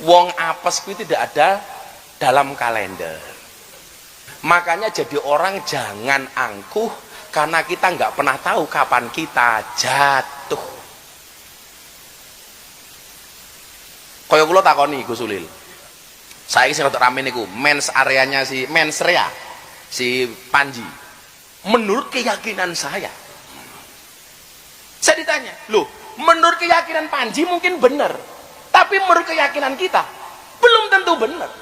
Wong apes kuwi tidak ada dalam kalender. Makanya jadi orang jangan angkuh, karena kita nggak pernah tahu kapan kita jatuh. Kaya kula takoni Gus Ulil, saiki sing rada rame niku mens areanya si mensrea si Panji. Menurut keyakinan saya ditanya, loh, menurut keyakinan Panji mungkin benar, tapi menurut keyakinan kita belum tentu benar.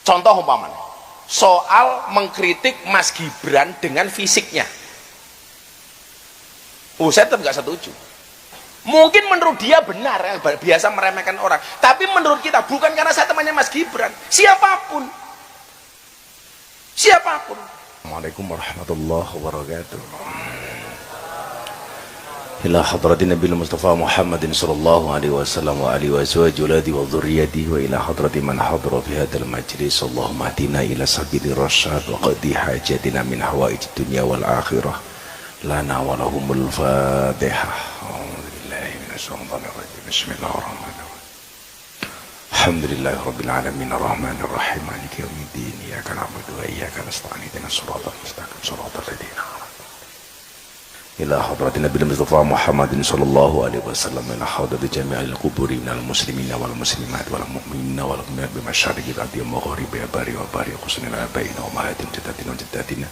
Contoh umpamanya soal mengkritik Mas Gibran dengan fisiknya, saya tetap nggak setuju. Mungkin menurut dia benar, biasa meremehkan orang, tapi menurut kita, bukan karena saya temannya Mas Gibran, siapapun. Assalamualaikum warahmatullahi wabarakatuh. Ila hadratin Nabi Mustafa Muhammadin sallallahu alaihi wasallam wa alihi wa azwajihi wa dzurriyyatihi wa ila hadrati man hadara fi hadzal majlis. Allahumma hadina ila sabilir rasyad wa qadi hajatina min hawaij dunya wal akhirah lana wa lahumul fatihah. A'udzubillahi minasyaitonir rajim. Bismillahirrahmanirrahim. Alhamdulillahi rabbil alamin arrahmanir rahim maliki yaumiddin iyyaka na'budu wa iyyaka nasta'in ihdinas siratal mustaqim siratal ladzina ila hadratin Nabi Mustafa Muhammadin sallallahu alaihi wasallam ila hadrati jami'il quburi minal muslimina wal muslimat wal mu'minina wal mu'minat bi masyariqil ardi wa magharibiha bari wa bari khusnil abaina wa mahatin jaddatina wa jaddatina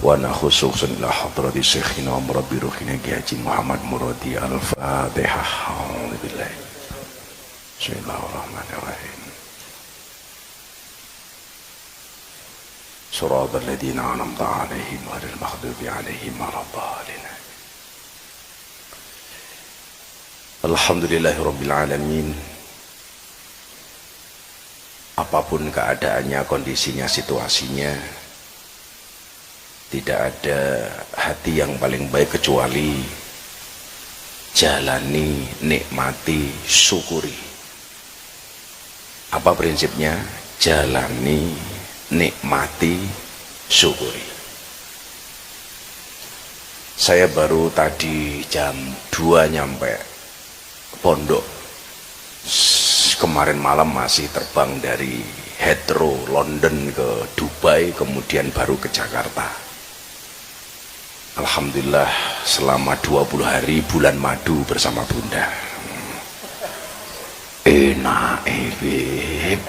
wa nakhususun ila hadrati syekhina wa murabbi ruhina Haji Muhammad Muradi al-Fatihah. A'udzubillahi. Bismillahirrahmanirrahim. صراط الذين أنعمت عليهم غير المغضوب عليهم ولا الضالين. Alhamdulillahirabbil alamin. Apapun keadaannya, kondisinya, situasinya, tidak ada hati yang paling baik kecuali jalani, nikmati, syukuri. Apa prinsipnya? Jalani, nikmati, syukuri. Saya baru tadi jam 2 nyampe pondok. Kemarin malam masih terbang dari Heathrow London ke Dubai, kemudian baru ke Jakarta. Alhamdulillah selama 20 hari bulan madu bersama Bunda. Enak Beb.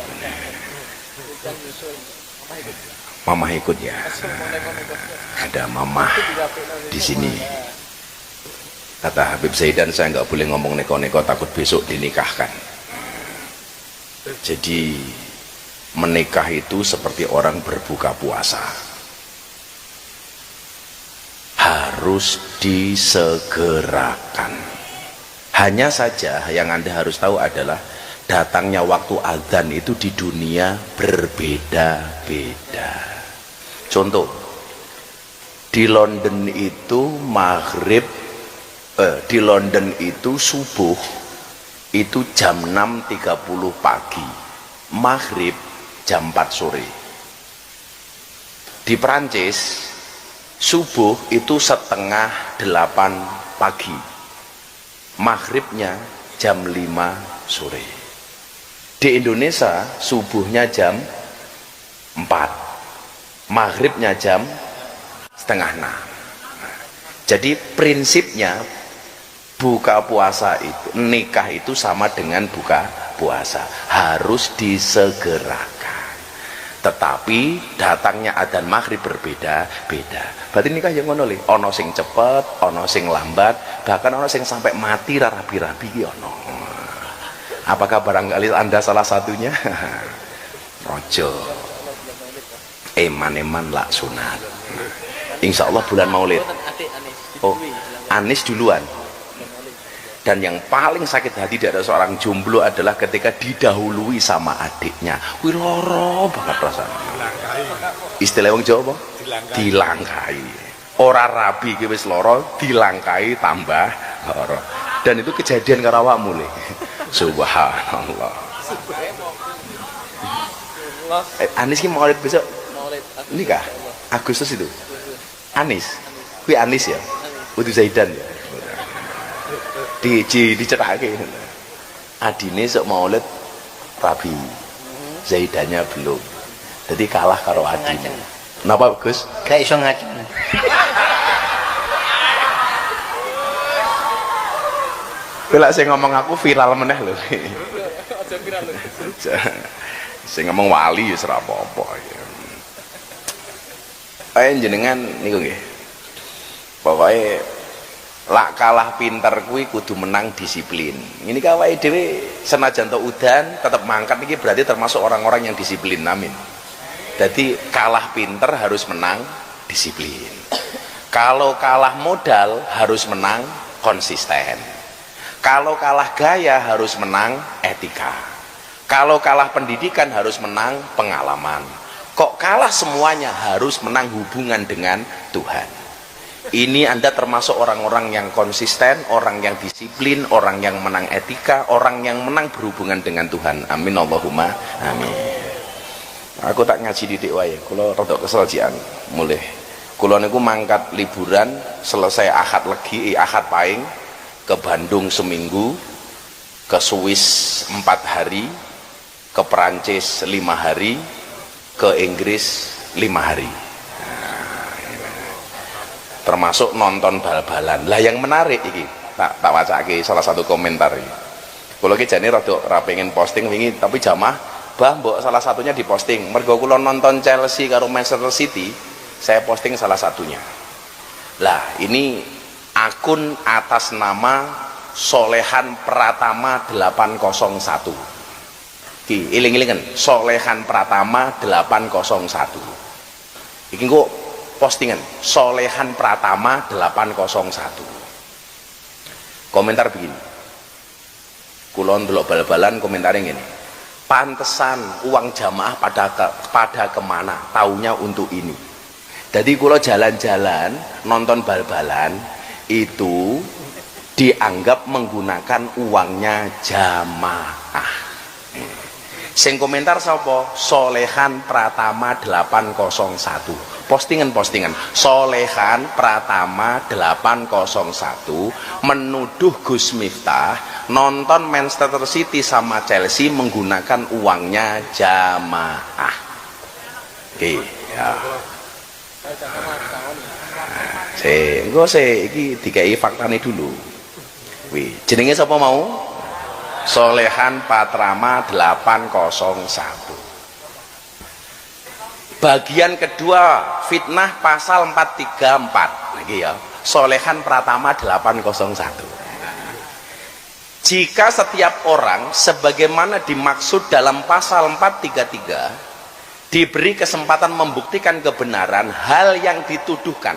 Mama ikut ya. Ada mama di sini. Kata Habib Zaidan, saya nggak boleh ngomong neko-neko, takut besok dinikahkan. Jadi menikah itu seperti orang berbuka puasa, harus disegerakan. Hanya saja yang Anda harus tahu adalah datangnya waktu azan itu di dunia berbeda-beda. Contoh, di London itu di London itu subuh itu jam 6.30 pagi, maghrib jam 4 sore. Di Perancis subuh itu setengah 8 pagi, maghribnya jam 5 sore. Di Indonesia subuhnya jam 4, maghribnya jam setengah 6. Jadi prinsipnya buka puasa itu, nikah itu sama dengan buka puasa, harus disegerakan. Tetapi datangnya adzan maghrib berbeda-beda. Berarti nikah yang ngono li, ono sing cepet, ono sing lambat, bahkan ono sing sampai mati rabi-rabi ono. Apakah barangkali Anda salah satunya? Rojo eman-eman lak sunat. Insya Allah bulan Maulid. Oh, Anis duluan. Dan yang paling sakit hati dari seorang jomblo adalah ketika didahului sama adiknya. Wih, loro banget rasanya. Istilah wong Jawa, dilangkai. Ora rabi ki wis loro, dilangkai tambah loro. Dan itu kejadian karo awakmu le. Subhanallah. Anis ki Maulid besok. Nikah Agustus itu. Anis. Kuwi Anis ya. Udu Zaidan ya. Dicetake. adine sok maulid rabi, Zaidanya belum, jadi kalah karo adine. Napa Gus? Gak iso ngaji. Bila saya ngomong aku viral meneh lho. Aja viral lho. Saya ngomong wali ya ora apa-apa ya. Ayo jenengan niku nggih. Pokoke lak kalah pinter kuwi kudu menang disiplin. Ini kawake dhewe senajan to udan tetap mangkat iki berarti termasuk orang-orang yang disiplin. Amin. Jadi kalah pinter harus menang disiplin. Kalau kalah modal harus menang konsisten. Kalau kalah gaya harus menang etika. Kalau kalah pendidikan harus menang pengalaman. Kok kalah semuanya harus menang hubungan dengan Tuhan. Ini Anda termasuk orang-orang yang konsisten, orang yang disiplin, orang yang menang etika, orang yang menang berhubungan dengan Tuhan. Amin Allahumma amin. Aku tak ngaji didik wae, kula rada kesel jian mulih. Kula niku mangkat liburan selesai Ahad Legi, Ahad Paing ke Bandung seminggu, ke Swiss 4 hari, ke Perancis 5 hari, ke Inggris 5 hari. Termasuk nonton bal-balan. Lah yang menarik iki tak wacake salah satu komentar iki. Kula iki jane rada ora pengen posting wingi tapi jamaah bah mbok salah satunya diposting. Mergo kula nonton Chelsea karo Manchester City, saya posting salah satunya. Lah ini akun atas nama Solehan Pratama 801. Ki iling-ilingan Solehan Pratama 801. Iki kok postingan Solehan Pratama 801. Komentar begini. Kula ndelok bal-balan komentare ngene. Pantesan uang jamaah pada kemana? Taunya untuk ini. Jadi kula jalan-jalan nonton bal-balan itu dianggap menggunakan uangnya jamaah. Sing komentar sapa? Solehan Pratama 801. Postingan Solehan Pratama 801 menuduh Gus Miftah nonton Manchester City sama Chelsea menggunakan uangnya jamaah. Oke, ya. Engko iki dikai faktane dulu. Wih, jenenge sapa mau? Solehan Pratama 801. Bagian kedua fitnah pasal 434 lagi ya. Solehan Pratama 801. Jika setiap orang sebagaimana dimaksud dalam pasal 433 diberi kesempatan membuktikan kebenaran hal yang dituduhkan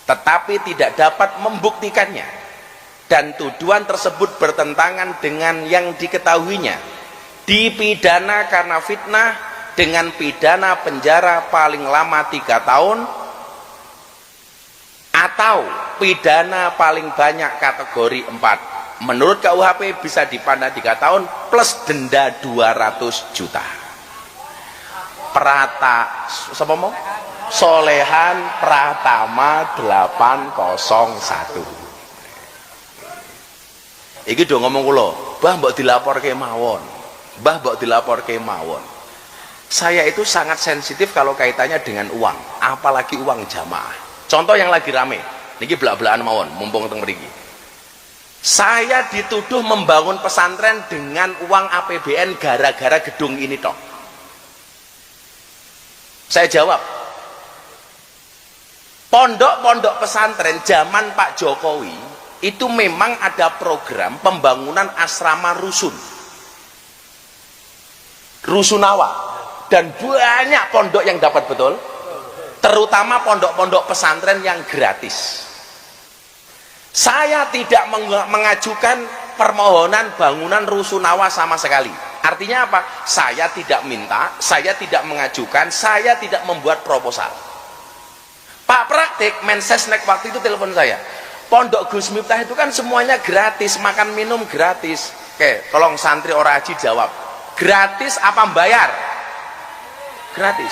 tetapi tidak dapat membuktikannya dan tuduhan tersebut bertentangan dengan yang diketahuinya, dipidana karena fitnah dengan pidana penjara paling lama 3 tahun atau pidana paling banyak kategori 4. Menurut KUHP bisa dipidana 3 tahun plus denda 200 juta. Siapa mau? Solehan Pratama 801. Iki do ngomong kula, "Mbah mbok dilaporke mawon. Mbah mbok dilaporke mawon." Saya itu sangat sensitif kalau kaitannya dengan uang, apalagi uang jamaah. Contoh yang lagi rame, niki belak-belakan mawon, mumpung teng mriki. Saya dituduh membangun pesantren dengan uang APBN gara-gara gedung ini toh. Saya jawab, pondok-pondok pesantren zaman Pak Jokowi itu memang ada program pembangunan asrama rusunawa, dan banyak pondok yang dapat betul, terutama pondok-pondok pesantren yang gratis. Saya tidak mengajukan permohonan bangunan rusunawa sama sekali. Artinya apa? Saya tidak minta, saya tidak mengajukan, saya tidak membuat proposal. Pak Praktik Mensesnek waktu itu telepon saya, Pondok Gus Miftah itu kan semuanya gratis, makan minum gratis. Oke, tolong santri ora aji jawab, gratis apa bayar? Gratis.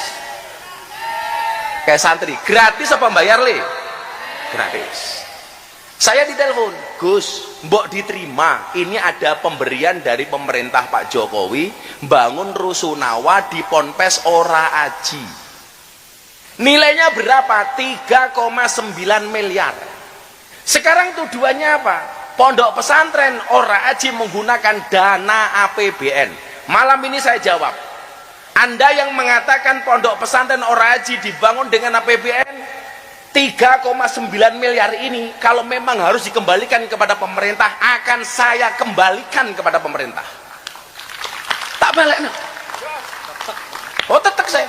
Kayak santri, gratis apa bayar li? Gratis. Saya ditelepon, Gus, mbok diterima, ini ada pemberian dari pemerintah Pak Jokowi bangun rusunawa di Ponpes Ora Aji. Nilainya berapa? 3,9 miliar. Sekarang tujuannya apa? Pondok pesantren Ora Aji menggunakan dana APBN. Malam ini saya jawab, Anda yang mengatakan pondok pesantren Ora Aji dibangun dengan APBN 3,9 miliar ini, kalau memang harus dikembalikan kepada pemerintah, akan saya kembalikan kepada pemerintah. Tak balik. Oh, tetap saya.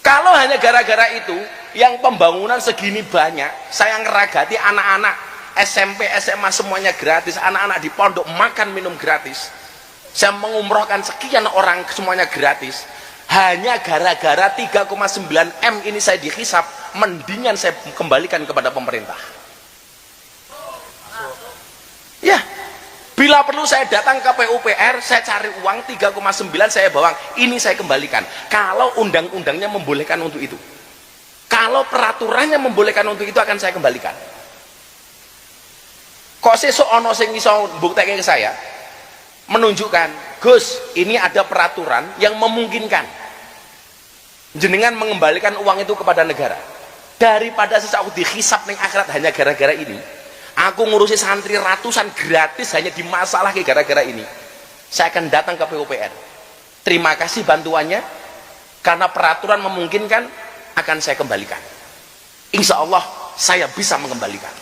Kalau hanya gara-gara itu, yang pembangunan segini banyak, saya ngeragati anak-anak SMP, SMA semuanya gratis, anak-anak di pondok makan minum gratis. Saya mengumrohkan sekian orang semuanya gratis. Hanya gara-gara 3,9 M ini saya dihisap, mendingan saya kembalikan kepada pemerintah. Ya, bila perlu saya datang ke PUPR, saya cari uang 3,9 saya bawa, ini saya kembalikan. Kalau undang-undangnya membolehkan untuk itu, kalau peraturannya membolehkan untuk itu, akan saya kembalikan. Kok sesuk ono sing iso mbuktekke ke saya, menunjukkan, Gus, ini ada peraturan yang memungkinkan jenengan mengembalikan uang itu kepada negara. Daripada sesak aku dihisap ning akhirat hanya gara-gara ini, aku ngurusi santri ratusan gratis hanya di masalah kayak gara-gara ini, saya akan datang ke PUPR. Terima kasih bantuannya, karena peraturan memungkinkan, akan saya kembalikan. Insya Allah saya bisa mengembalikan.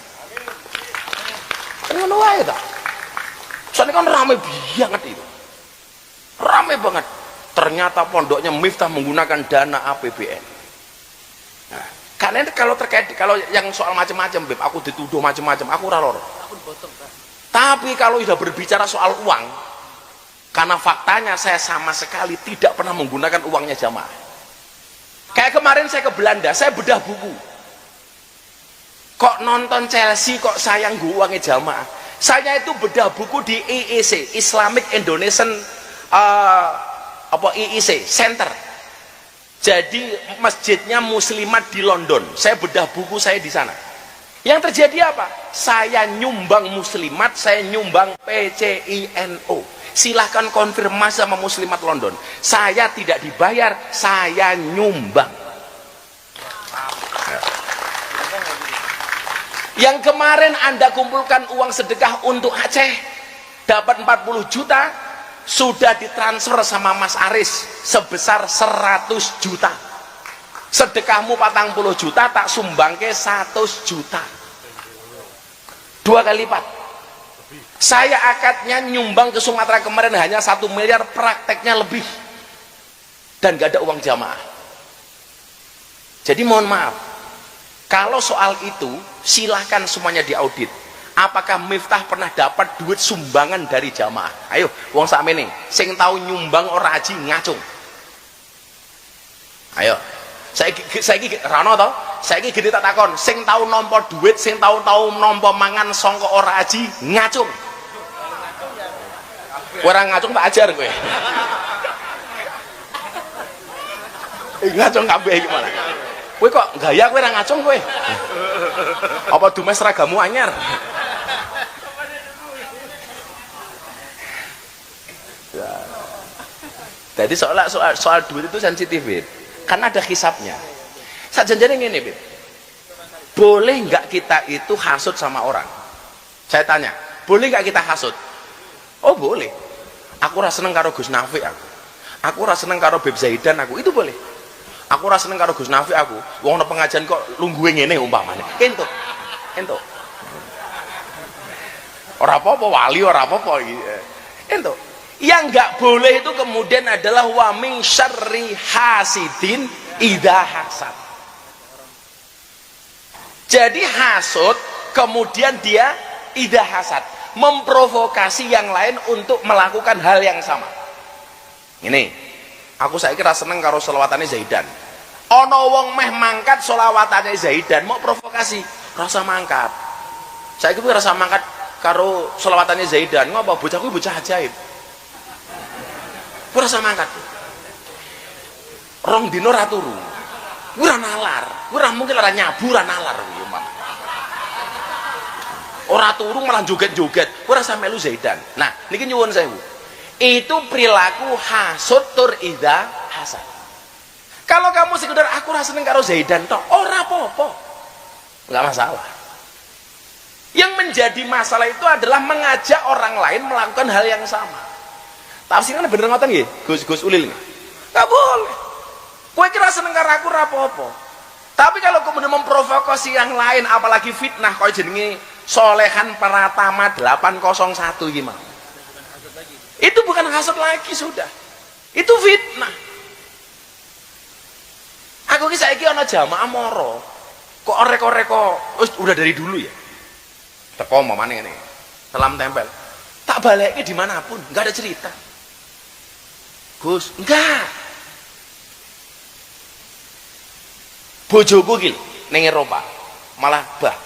Kan ngono wae ta. Soalnya kan rame banget itu, rame banget. Ternyata pondoknya Miftah menggunakan dana APBN. Nah, karena kalau terkait, kalau yang soal macam-macam, Beb, aku dituduh macam-macam, aku ora loro. Tapi kalau sudah berbicara soal uang, karena faktanya saya sama sekali tidak pernah menggunakan uangnya jamaah. Kayak kemarin saya ke Belanda, saya bedah buku. Kok nonton Chelsea kok sayang uangnya jamaah? Saya itu bedah buku di IEC, Islamic Indonesian IEC Center. Jadi masjidnya muslimat di London. Saya bedah buku saya di sana. Yang terjadi apa? Saya nyumbang muslimat, saya nyumbang PCINO. Silahkan konfirmasi sama muslimat London. Saya tidak dibayar, saya nyumbang. Yang kemarin Anda kumpulkan uang sedekah untuk Aceh, dapat 40 juta, sudah ditransfer sama Mas Aris sebesar 100 juta. Sedekahmu 40 juta, tak sumbangke 100 juta. 2 kali lipat. Saya akadnya nyumbang ke Sumatera kemarin hanya 1 miliar, prakteknya lebih. Dan gak ada uang jamaah. Jadi mohon maaf, kalau soal itu silahkan semuanya diaudit. Apakah Miftah pernah dapat duit sumbangan dari jamaah? Ayo, wong sakmene sing tahu nyumbang ora aji ngacung. Ayo, saiki rano to? Saiki gede tak takon, sing tahu nampa duit, sing tahu nampa mangan sangka ora aji ngacung. Ora ngacung tak ajar kowe. Ngacung kabeh iki malah. Kowe kok gaya kowe ora ngacung kowe? Apa dumes seragamu anyar? Ya. Jadi soal duit itu sensitif, Bib. Karena ada hisapnya. Sajanjane ngene, Bib. Boleh nggak kita itu hasut sama orang? Saya tanya, boleh nggak kita hasut? Oh, boleh. Aku ora seneng karo Gus Nafik aku. Aku ora seneng karo Beb Zaidan aku. Itu boleh. Aku ora seneng karo Gus Nafik aku. Wong nang pengajian kok lungguhe ngene umpamane. Entuk. Ora apa-apa wali, ora apa-apa iki. Entuk. Yang enggak boleh itu kemudian adalah wa min syarri hasidin idza hasad. Jadi hasud kemudian dia idza hasad, memprovokasi yang lain untuk melakukan hal yang sama. Ini aku saiki ra seneng karo selawatane Zaidan. Ana wong meh mangkat selawatane Zaidan mau provokasi, rasa mangkat. Saiki kuwi rasa mangkat karo selawatane Zaidan, ngopo bocah kuwi bocah ajaib. Kuwi rasa mangkat. Rong dino ra turu. Kuwi ra nalar, kuwi ra mungkin ora nyabu ra nalar kuwi. ora turu malah joget-joget, kowe rasa melu Zaidan. Nah niki nyuwun sewu, itu perilaku hasud tur idza hasad. Kalau kamu sekedar aku rasa seneng karo Zaidan tok, ora apa-apa, nggak masalah. Yang menjadi masalah itu adalah mengajak orang lain melakukan hal yang sama. Tafsirnya bener ngoten nggih, Gus Ulil. Nggak boleh. Kowe kira seneng karo aku ora apa-apa. Tapi kalau kemudian memprovokasi yang lain, apalagi fitnah kaya jenenge Solehan Pratama 801 gimana? Itu bukan hasad lagi sudah. Itu fitnah. Aku ki saiki ana jamaah moro. Kok orek-orek kok udah dari dulu ya. Teko mamane ngene. Salam tempel. Tak balekke dimanapun, enggak ada cerita. Gus, enggak. Bojoku ki ning Eropa malah bah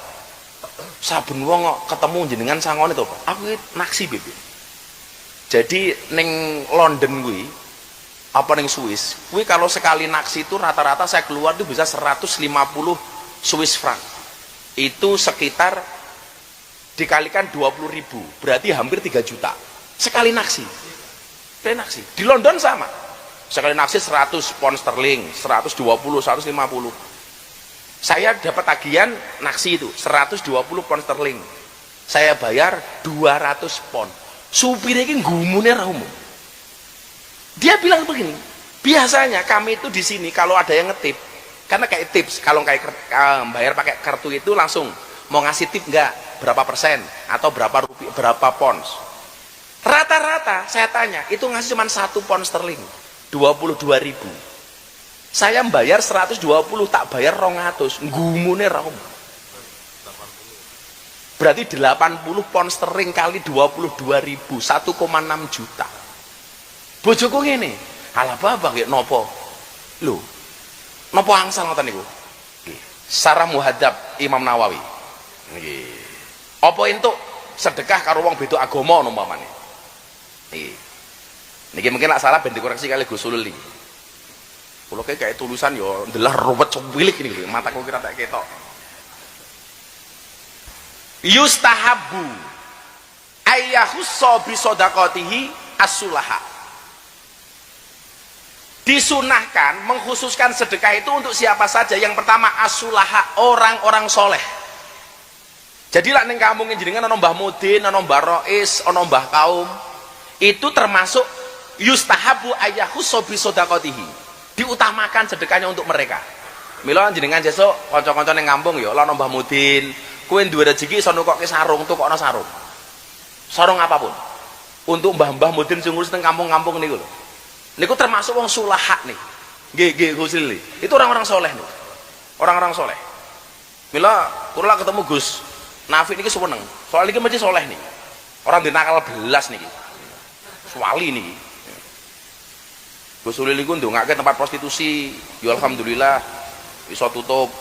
saben wong kok ketemu jenengan sangone to Pak, aku naksi bebe. Jadi ning London kuwi apa ning Swiss kuwi kalau sekali naksi itu rata-rata saya keluar tuh bisa 150 Swiss franc, itu sekitar dikalikan 20.000 berarti hampir 3 juta sekali naksi. Naksi di London sama, sekali naksi 100 pound sterling, 120, 150. Saya dapat tagihan naksi itu 120 pound sterling, saya bayar 200 pound. Supirnya ini ngumune ra umum. Dia bilang begini, biasanya kami itu di sini kalau ada yang ngetip, karena kayak tips, kalau kayak bayar pakai kartu itu langsung mau ngasih tip enggak, berapa persen atau berapa rupiah, berapa pounds. Rata-rata saya tanya itu ngasih cuma 1 pound sterling, 22.000. Saya membayar 120, tak bayar 200, ngumune ra umum. Berarti 80 pound sterling kali 22.000, 1,6 juta. Bojoku ngene, alah babang nggih nopo? Lho, nopo angsal ngoten niku? Nggih. Sarah Muhadzab Imam Nawawi. Nggih. Apa entuk sedekah karo wong beda agama umpamane? Nggih. Niki mungkin lak salah ben dikoreksi kali Gus Ulil iki. Kulo kayak tulisan yo ndelah ruwet cilik ini, mataku kira tak ketok. Yustahabbu ayyahussa bi shadaqatihi as-sulaha. Disunahkan mengkhususkan sedekah itu untuk siapa saja. Yang pertama as-sulaha, orang-orang soleh. Jadi lah ning kampung jenengan ana Mbah Mudin, ana Mbah Rois, ana Mbah Kaum, itu termasuk yustahabbu ayyahussa bi shadaqatihi. Diutamakan sedekahnya untuk mereka. Mila jenengan sesuk kanca-kanca ning kampung ya ana Mbah Mudin, kowe duwe rezeki iso nukokke sarung, tukokno sarung. Sarung apapun. Untuk mbah-mbah Mudin sing ngurus teng kampung-kampung niku lho. Niku termasuk wong sulaha nih. Nggih Gusil. Itu orang-orang soleh nih. Orang-orang soleh. Mila kula ketemu Gus Nafik niki seneng. Soal niki mesti soleh nih. Orang dinakal belas niki. Wali niki. Gus Ulil iku ndongake tempat prostitusi, ya alhamdulillah bisa tutup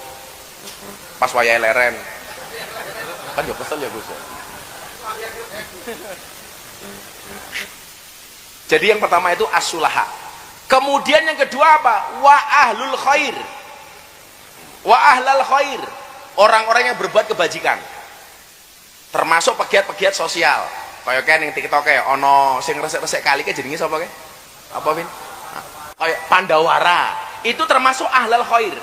pas wayahe leren. Kan ya kesel ya Gus. Jadi yang pertama itu as-sulaha. Kemudian yang kedua apa? Wa ahlul khair. Wa ahlal khair. Orang-orang yang berbuat kebajikan. Termasuk pegiat-pegiat sosial. Kaya ning TikTok e ana sing resik-resik kali ke jenenge sapa ke? Apa Vin? Kayak Pandawara, itu termasuk ahlal khair.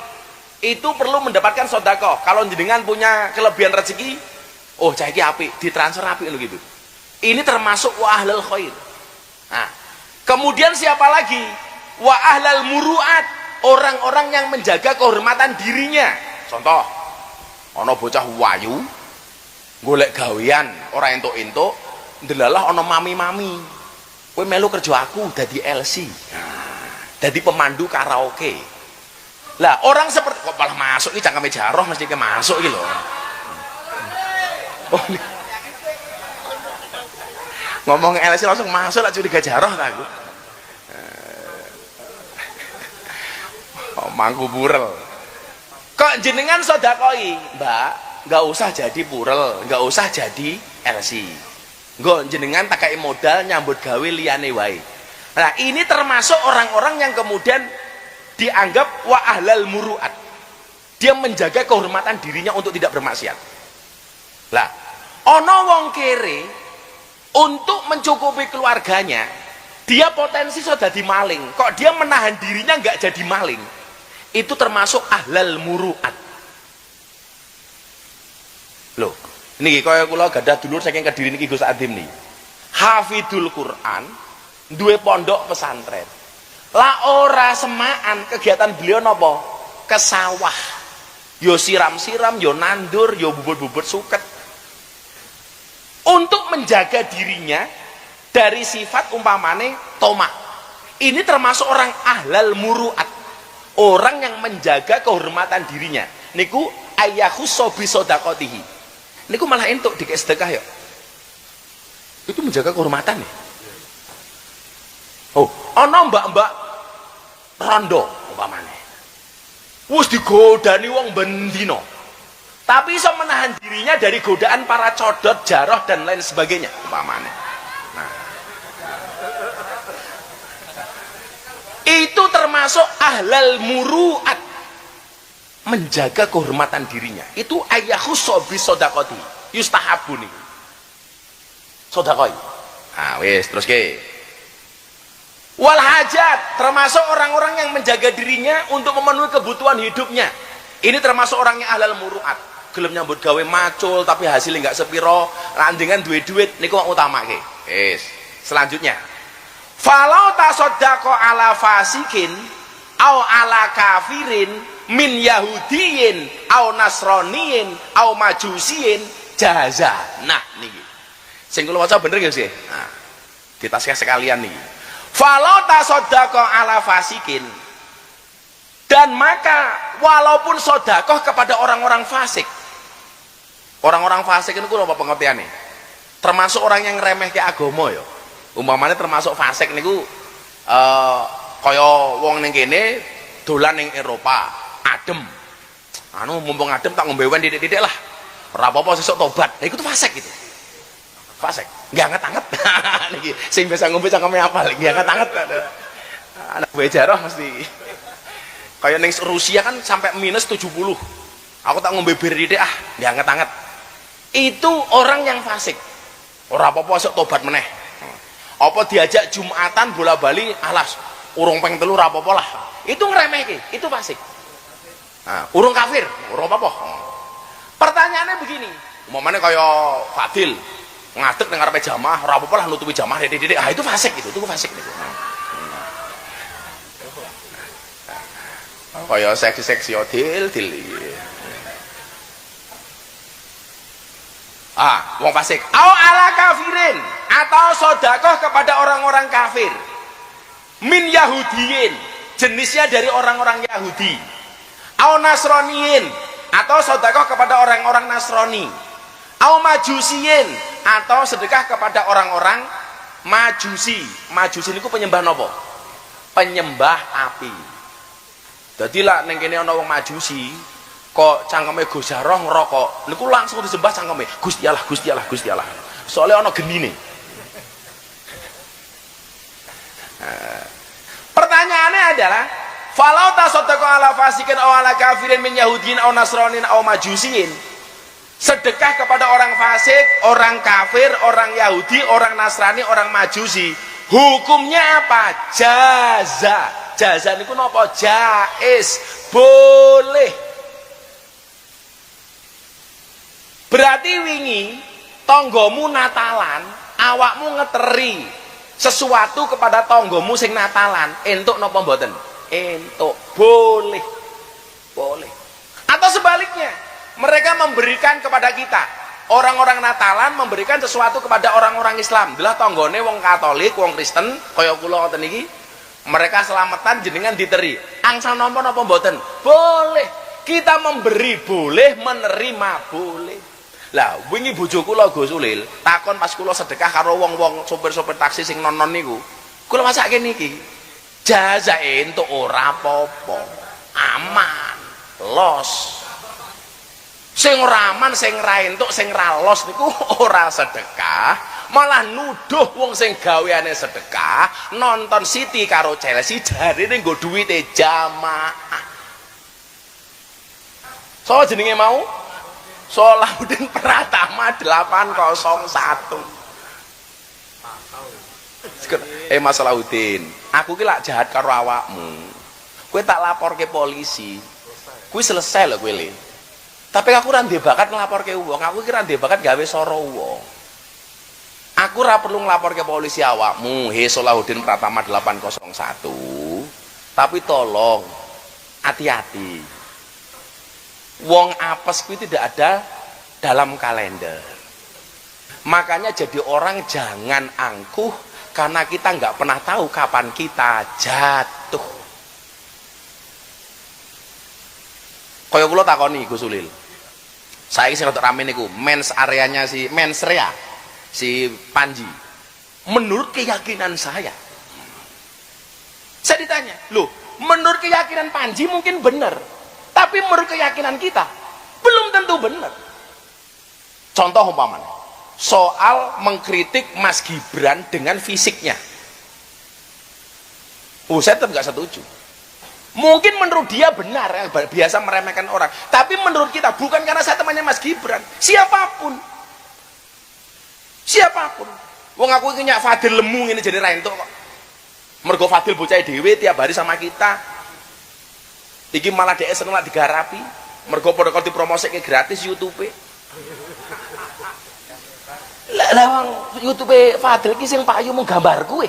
Itu perlu mendapatkan sedekah. Kalau jenengan punya kelebihan rezeki, oh cah iki apik, ditransfer apik lho gitu. Ini termasuk wa ahlal khair. Nah, kemudian siapa lagi? Wa ahlal muruat, orang-orang yang menjaga kehormatan dirinya. Contoh, ana bocah wayu golek gawean, ora entuk-entuk, ndelalah ana mami-mami. Kowe melu kerja aku dadi LC. Jadi pemandu karaoke. Lah orang seperti kok malah masuk ini cangkeme jaroh mesti ke masuk iki lho. Oh, ngomong LC langsung masuk lah curiga jaroh ta aku. Oh, mangku purel. Kok jenengan sedekoi, Mbak? Enggak usah jadi purel, enggak usah jadi LC. Nggo jenengan tak kei modal nyambut gawe liyane wae. Nah ini termasuk orang-orang yang kemudian dianggap wa ahlal muruat. Dia menjaga kehormatan dirinya untuk tidak bermaksiat. Lah Ono wong kere untuk mencukupi keluarganya, dia potensi sudah dadi maling, kok dia menahan dirinya nggak jadi maling, itu termasuk ahlal muru'at. Loh, niki kaya kula gadah dulur saking Kediri niki Gus Adim nih, hafidul Quran, duwe pondok pesantren. Lah ora semaan kegiatan beliau napa? Ke sawah. Yo siram-siram, yo nandur, yo bubur-bubur suket. Untuk menjaga dirinya dari sifat umpamane tomak. Ini termasuk orang ahlal muru'at. Orang yang menjaga kehormatan dirinya. Niku ayyakhusso bi shadaqatihi. Niku malah entuk dikek sedekah ya. Itu menjaga kehormatan ya. Oh, ana mbak-mbak rondo umpamane. Wis digodani wong bendino. Tapi iso menahan dirinya dari godaan para codot, jaroh dan lain sebagainya umpamane. Nah. Itu termasuk ahlal muru'at, menjaga kehormatan dirinya. Itu ayyakhusso bi shadaqati. Yustahabu niku. Sedekah. Nah, wis terus ke. Wal hajat, termasuk orang-orang yang menjaga dirinya untuk memenuhi kebutuhan hidupnya. Ini termasuk orang yang ahlal muru'at. Gelem nyambut gawe macul tapi hasilnya nggak sepiro, landingan duit-duit niku wong utamake. Wis. Selanjutnya. Falau tasaddaqa ala fasikin au ala kafirin min yahudiyin au nasroniyin au majusiyin jaza. Nah niki sing kula waca bener nggih sih? Nah, ditasih sekalian niki. Falau tasaddaqa ala fasikin, dan maka walaupun sedekah kepada orang-orang fasik. Orang-orang fasik itu apa pengertiannya? Termasuk orang yang remeh ke agama ya. Umpamanya termasuk fasik niku kaya wong ning kene dolan ning Eropa, adem. Anu mumpung adem tak ngombe wen titik-titik lah. Ora apa-apa sesuk tobat. Nah, iku tuh fasik gitu. Fasik. Nggak anget-anget. Niki sing bisa ngombe cangkeme apal, nggak anget-anget. Anak gue jarah mesti. Kayak ning Rusia kan sampai minus 70. Aku tak ngombe bir titik nggak anget-anget. Itu orang yang fasik. Ora apa-apa sesuk tobat meneh. Apa diajak Jumatan bola-bali alas urung peng telu ora apa-apa lah. Itu ngremehke, itu fasik. Nah, urung kafir, urung apa-apa. Pertanyaannya begini, umpamane kaya Fadil ngadeg nang ngarepe jamaah, ora apa-apa lah nutupi jamaah titik-titik. Ah itu fasik itu fasik niku. Kaya seksi-seksi dil. Wong fasik. Au ala kafirin, atau sedekah kepada orang-orang kafir. Min yahudiyin, jenisnya dari orang-orang Yahudi. Au nasroniyin, atau sedekah kepada orang-orang Nasrani. Au majusiyin, atau sedekah kepada orang-orang Majusi. Majusi niku penyembah napa? Penyembah api. Dadi lak ning kene ana wong Majusi kok cangkeme go jaroh ngerokok niku langsung disembah cangkeme Gusti Allah Gusti Allah Gusti Allah. Soalnya ana genine. Pertanyaannya adalah falau tasaddaqa ala fasikin aw ala kafirin min yahudiyin aw nasranin aw majusiyin, sedekah kepada orang fasik, orang kafir, orang Yahudi, orang Nasrani, orang Majusi, hukumnya apa? Jaza. Jaza niku napa? Jaiz, boleh. Berarti wingi tonggomu Natalan, awakmu ngeteri sesuatu kepada tonggomu sing Natalan, entuk napa mboten? Entuk, boleh. Boleh. Atau sebaliknya, mereka memberikan kepada kita, orang-orang Natalan memberikan sesuatu kepada orang-orang Islam. Delah tonggone wong Katolik, wong Kristen, kaya kula ngoten niki, mereka selamatan jenengan diteri. Angsal nampa napa mboten? Boleh. Kita memberi boleh, menerima boleh. Lah wingi bojo kula Gus Ulil takon pas kula sedekah karo wong-wong sopir-sopir taksi sing non-non niku, kula masake niki jazae entuk ora apa-apa, aman los. Sing ora aman, sing ra entuk, sing ra los niku ora sedekah, malah nuduh wong sing gaweane sedekah nonton City karo Chelsea jarine nggo duwite jamaah. So jenenge mau Solahuddin Pratama 801. Mas Salahuddin, aku ki lak jahat karo awakmu. Kowe tak laporke polisi. Kuwi selesai lho kowe le. Tapi aku ora ndek bakat nglaporke wong, aku ki ora ndek bakat gawe soro wong. Aku ora perlu nglaporke polisi awakmu, he Salahuddin Pratama 801. Tapi tolong hati-hati. Wong apes kuwi tidak ada dalam kalender. Makanya jadi orang jangan angkuh karena kita nggak pernah tahu kapan kita jatuh. Kaya kula takoni Gus Ulil. Saiki sing rada rame niku mens areanya si mensrea si Panji. Menurut keyakinan saya ditanya, loh, menurut keyakinan Panji mungkin benar, tapi menurut keyakinan kita belum tentu benar. Contoh umpamanya soal mengkritik Mas Gibran dengan fisiknya, saya tetap nggak setuju. Mungkin menurut dia benar, biasa meremehkan orang, tapi menurut kita bukan karena saya temannya Mas Gibran, siapapun wong aku ini Fadil lemu ini jadi rainto kok. Mergo Fadil bocah dhewe tiap hari sama kita. Iki malah dhek seneng lak digarapi. Mergo padha kok dipromosike gratis YouTube. Lah wong YouTube Fadil ki sing payu mung gambar kuwe.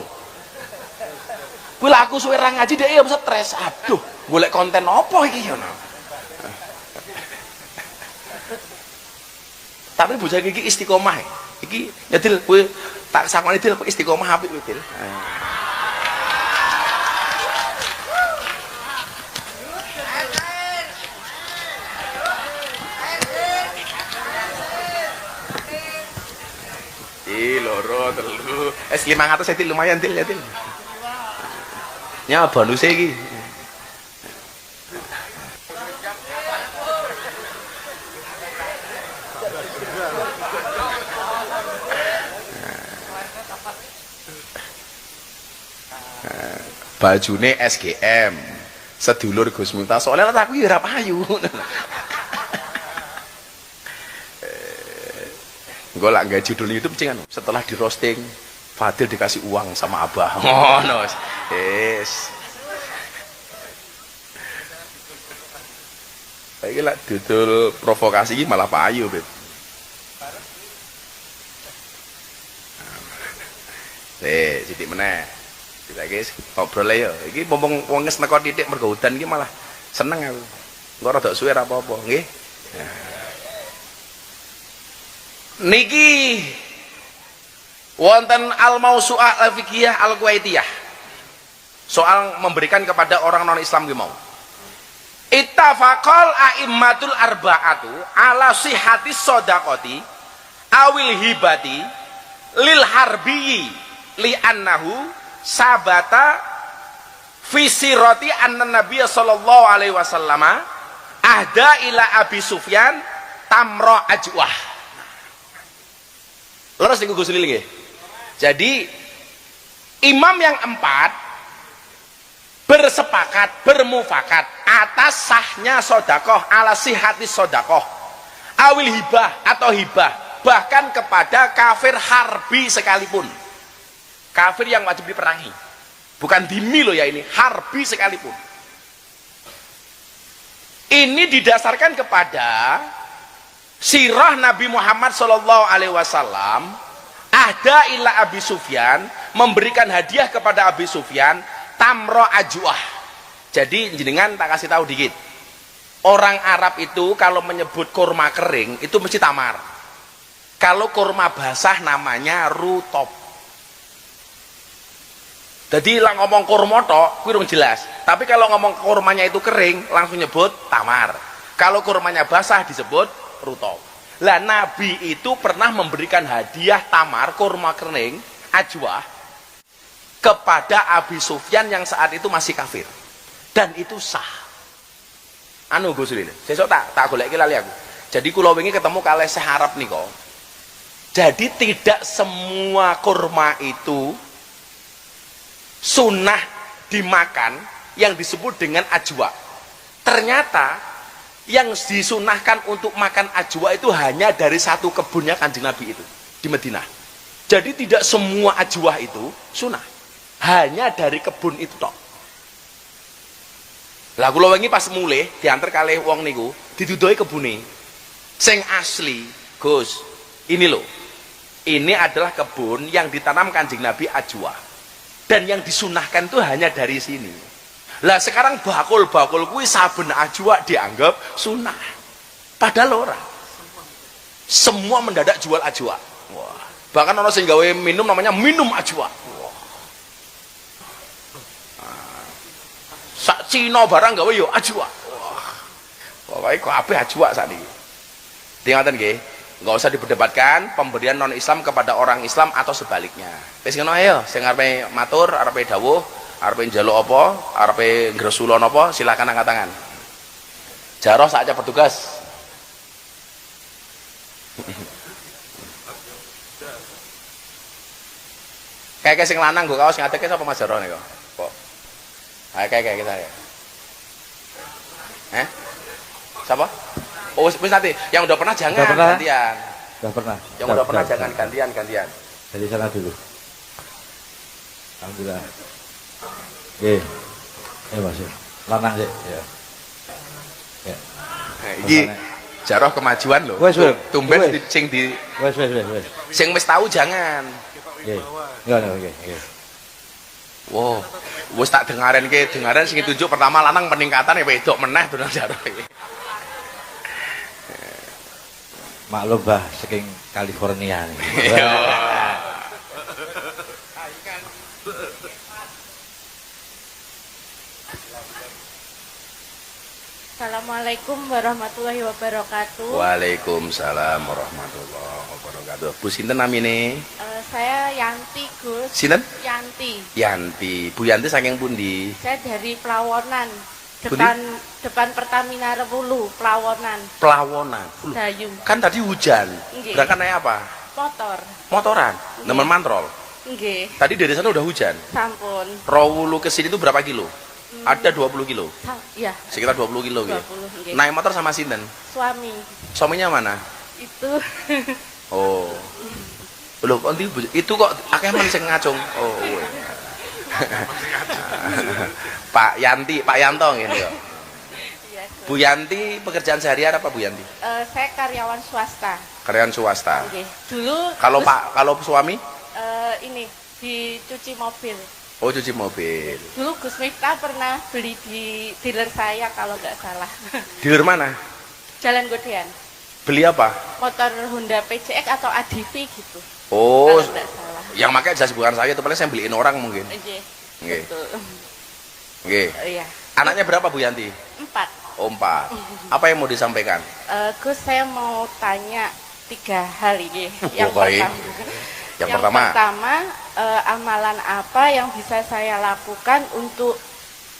Kuwi lak aku suwe ra ngaji dhek ya stres. Aduh, golek konten apa iki ya. Tapi bocah iki istiqomah. Iki ya Dil, kowe tak sakmane Dil istiqomah apik kowe Dil. Loro telu 500 Til lumayan Til ya Til. Nya bonus iki. Bajune SGM sedulur Gus Miftah soalnya aku ya ora payu. Gue lah nggak judul YouTube cingan. Setelah di roasting Fadil dikasih uang sama Abah. Oh no, yes. Lagi lah judul provokasi malah payu beb. Sidik meneh. Kita guys ngobrol ya. Iki bombong wonges neko titik mergo udan iki malah seneng aku. Engko rada suwe apa-apa, nggih. Niki wonten al-mausu'ah al-fiqhiyah al-kuwaitiyah soal memberikan kepada orang non Islam ki mau. Ittafaqal a'immatul arba'atu ala sihhatis shadaqati awil hibati lil harbiyi li annahu sabata fi sirati anna nabiyya sallallahu alaihi wasallam ahda ila Abi Sufyan tamra ajwah. Leres niku Gus Lil nggih. Jadi imam yang 4 bersepakat, bermufakat atas sahnya sedekah ala sihatis sedekah awil hibah atau hibah bahkan kepada kafir harbi sekalipun. Kafir yang wajib diperangi. Bukan dhimmi loh ya ini, harbi sekalipun. Ini didasarkan kepada sirah Nabi Muhammad Shallallahu Alaihi Wasallam ada ila Abi Sufyan memberikan hadiah kepada Abi Sufyan tamro ajwah. Jadi jenengan tak kasih tahu dikit, orang Arab itu kalau menyebut kurma kering itu mesti tamar, kalau kurma basah namanya rutop. Jadi lah ngomong kurma tok kurang jelas, tapi kalau ngomong kurmanya itu kering langsung nyebut tamar, kalau kurmanya basah disebut rutop. Lah Nabi itu pernah memberikan hadiah tamar kurma kering ajwah kepada Abi Sufyan yang saat itu masih kafir, dan itu sah. Anu Gus Lil, sesuk tak goleki lali aku. Jadi kula wingi ketemu kalih Syekh Arab nika. Jadi tidak semua kurma itu sunnah dimakan yang disebut dengan ajwa. Ternyata Yang disunahkan untuk makan ajwa itu hanya dari satu kebunnya Kanjeng Nabi itu di Madinah. Jadi tidak semua ajwa itu sunnah, hanya dari kebun itu tok. Lah kula wingi pas mulih diantar kalih wong niku didudoi kebune sing asli. Gus, ini loh, ini adalah kebun yang ditanam Kanjeng Nabi ajwa, dan yang disunahkan itu hanya dari sini. Lah sekarang bakul-bakul kuwi saben ajwa dianggap sunnah. Padahal ora. Semua mendadak jual ajwa. Wah. Bahkan orang sing gawe minum namanya minum ajwa. Wah. Sak Cina barang gawe yo ajwa. Wah. Pokoke kabeh ajwa sakniki. Tingatan nggih. Enggak usah diperdebatkan pemberian non Islam kepada orang Islam atau sebaliknya. Wis ngono ayo, sing arepe matur, arepe dawuh, arepe njaluk apa, arepe ngresulon apa, silakan angkat tangan. Jaroh saatnya petugas. Kayak sing lanang nggo kaos ngadeke sapa Mas Jaroh niku? Kok. Kayak kita ya. Siapa? Oh, wis nanti. Yang udah pernah jangan gantian. Sudah pernah. Yang udah pernah jangan gantian. Dari sana dulu. Alhamdulillah. Oke. Mas. Lanang sih, ya. Ya. Iki Jaroh kemajuan loh. Wes. Tumben sing di Wes. sing wis tahu jangan. Nggih. Nggih. Wow. Wis tak dengaren sing ditunjuk pertama lanang peningkatan ya wedok meneh donan Jaroh iki. Maklum bah saking California nih. Assalamualaikum warahmatullahi wabarakatuh. Waalaikumsalam warahmatullahi wabarakatuh. Bu sinten namine? Saya Yanti, Gus. Sinten? Yanti. Bu Yanti saking pundi? Saya dari Plawonan. Pundi? Depan Pertamina Rewulu, Plawonan. Plawonan. Dayu. Kan tadi hujan. Nggih. Berangkat naik apa? Motor. Motoran. Nemen mantrol. Nggih. Tadi dari sana udah hujan. Sampun. Rawulu ke sini itu berapa kilo? Ada 20 kilo. Ya. Sekitar 20 kilo gitu. 20, nggih. Naik motor sama sinten? Suami. Suaminya mana? Itu. Oh. Loh, kok itu kok akeh men sing ngacung. Oh. Pak Yanto ngene kok. Iya, Bu Yanti pekerjaan sehari-hari apa Bu Yanti? saya karyawan swasta. Karyawan swasta. Nggih. Dulu Kalau suami? ini dicuci mobil. Oh, cuci mobil. Dulu Gus Miftah pernah beli di dealer saya kalau nggak salah. Dealer mana? Jalan Godean. Beli apa? Motor Honda PCX atau ADV gitu. Oh, Kalau nggak salah. yang pakai jas bukan saya, itu paling saya beliin orang mungkin. Nggih. Nggih. Betul. Nggih. Iya. Anaknya berapa Bu Yanti? 4. Oh, 4. Apa yang mau disampaikan? Gus, saya mau tanya 3 hal ini. Yang baik. Yang pertama, amalan apa yang bisa saya lakukan untuk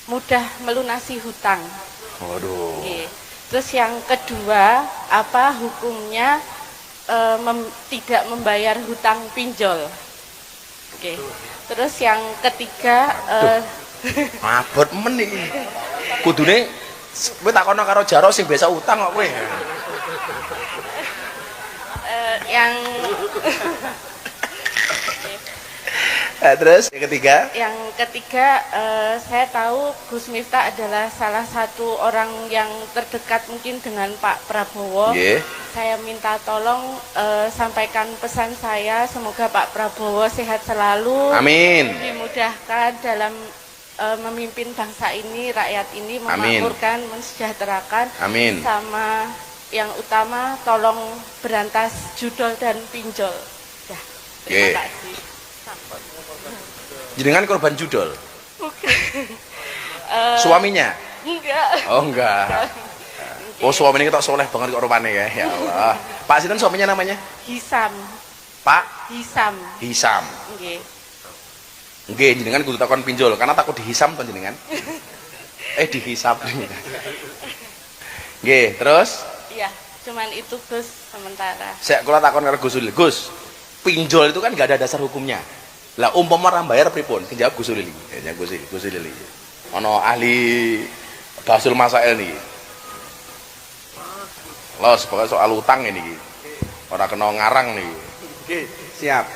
mudah melunasi hutang? waduh. Oke. Terus yang kedua, apa hukumnya tidak membayar hutang pinjol? Oke. Terus yang ketiga, Mabot men iki. Kudune kowe takono karo Jaro sing biasa utang kok kowe. yang Terus yang ketiga? Yang ketiga, saya tahu Gus Miftah adalah salah satu orang yang terdekat mungkin dengan Pak Prabowo. Nggih. Saya minta tolong sampaikan pesan saya, semoga Pak Prabowo sehat selalu. Amin. Dimudahkan dalam memimpin bangsa ini, rakyat ini, Amin. memakmurkan, mensejahterakan. Amin. Sama yang utama, tolong berantas judol dan pinjol. Ya, terima kasih. Jenengan korban judol? Bukan. Suaminya? Enggak. Oh enggak. Oh suami ini ketok soleh banget kok rupanya ya. Ya Allah. Pak sinten suaminya namanya? Hisam. Pak Hisam. Hisam. Nggih. Nggih, jenengan kudu takon pinjol karena takut dihisam to jenengan. Dihisap. Nggih, terus? Iya, cuman itu Gus sementara. Saya kula takon karo Gus Ulil. Gus, pinjol itu kan enggak ada dasar hukumnya. Lah umpama ora bayar pripun? Dijawab Gus Ulil. Ya Gus Ulil. Ana ahli Basul Masail niki. Los pokoknya soal utang ini. Orang kena ngarang nih. Oke, siap.